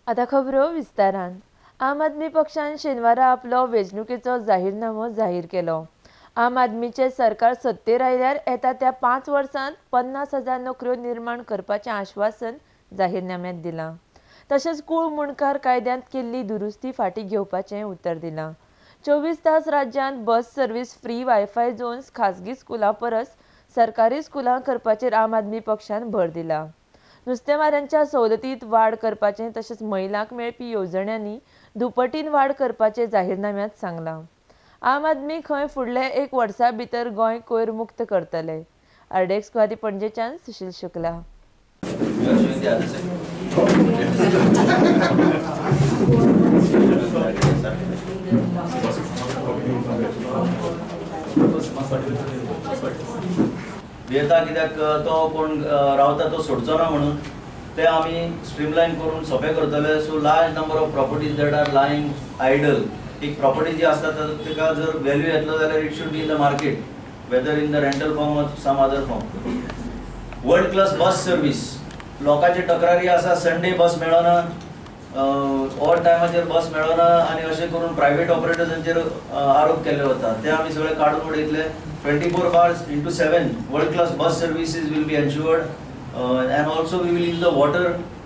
आता खबरो विस्तारान. आम आदमी पक्षान शेनवारा आपलो वेंचणुकेचो जाहीरनामो जाहीर केलो. आम आदमीचे सरकार सत्तेर आयल्यार येता त्या 5 वर्सांत 50,000 नोकऱ्यो निर्माण करपाचें आश्वासन जाहीरनाम्यांत दिलां. तशेंच कूळ मुणकार कायद्यांत केल्ली दुरुस्ती फाटीं घेवपाचें उतर दिलां. 24 तास राज्यांत बस सर्व्हिस फ्री वायफाय झोन्स खासगी स्कुलां परस सरकारी स्कुलां करपाचेर आम आदमी पक्षान भर दिला. नुस्तेमारांच्या सवलतींत वाड करपाचें तशेंच महिलांक मेळपी येवजण्यांनी दुपटीन वाड करपाचें जाहीरनाम्यांत सांगलां. आम आदमी खंय फुडले 1 वर्सा भितर गोंय कोयर मुक्त करतले. आरडेक्स गुवाहाटी पणजेच्यान सुशील शुक्ला. येता कित्याक तो कोण रावता तो सोडचो ना म्हणून ते आमी स्ट्रीमलायन करून सोंपें करतले. So large number of properties that are lying idle, एक प्रॉपर्टी जी आसता ताका जर व्हॅल्यू येतलो जाल्यार it should be in the market, whether in the rental form or some other form. World class bus service, लोकांचे तक्रारी आसा संडे बस मेळना, ऑल टायमाचेर बस मेळना आनी अशें करून प्रायवेट ऑपरेटर्सांचेर आरोप केले वता. ते आमी सगळे काडून उडयतले. 24 hours into 7 world class bus services will be ensured, and also we will use the water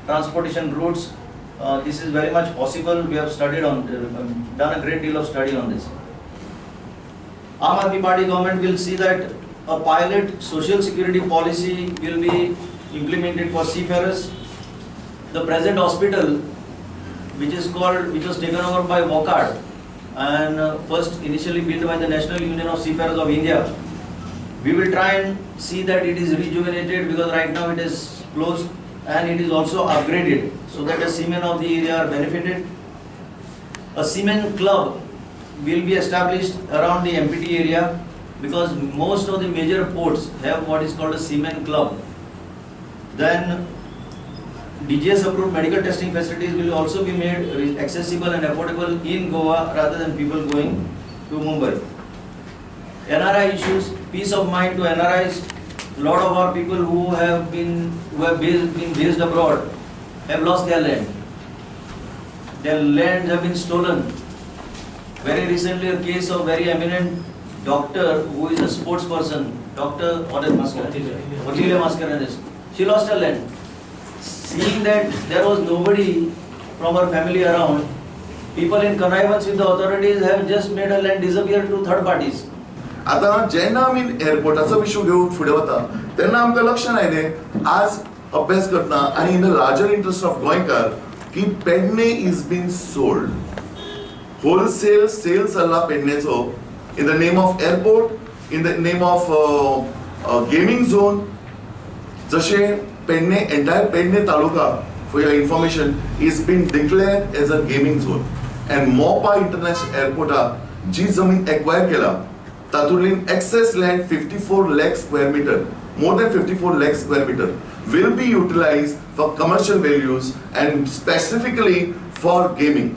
transportation routes. This is very much possible. We have studied on done a great deal of study on this. Aam Aadmi Party government will see that a pilot social security policy will be implemented for seafarers. The present hospital which was taken over by WOCAD and first initially built by the National Union of Seafarers of India, we will try and see that it is rejuvenated, because right now it is closed, and it is also upgraded so that the seamen of the area are benefited. A seamen club will be established around the MPT area, because most of the major ports have what is called a seamen club. Then DGS approved medical testing facilities will also be made accessible and affordable in Goa rather than people going to Mumbai. NRI issues, peace of mind to NRIs. A lot of our people who have been based abroad have lost their land. Their lands have been stolen. Very recently, a case of very eminent doctor who is a sports person, Dr. Otile Mascarenhas. She lost her land. Seeing that there was nobody from her family around, people in connivance with the authorities have just made her land disappear to third parties. आता जेन्ना आमी एअरपोर्टाचो विशय घेवन फुडें वता तेन्ना आमकां लक्षांत आयलें, आज अभ्यास करतना आनी in the larger interest of गोंयकार, की Pernem is been sold. Wholesale sale चल्ला पेडणेचो in the name of airport, in the name of gaming zone. जशें Pernem, entire Pernem taluka, for your information, is been declared as a gaming zone. And Mopa international एअरपोर्टाक जी जमीन acquire केला तातूंतली excess land 54 lakh square meter, more than 54 lakh square meter will be utilized for commercial values and specifically for gaming.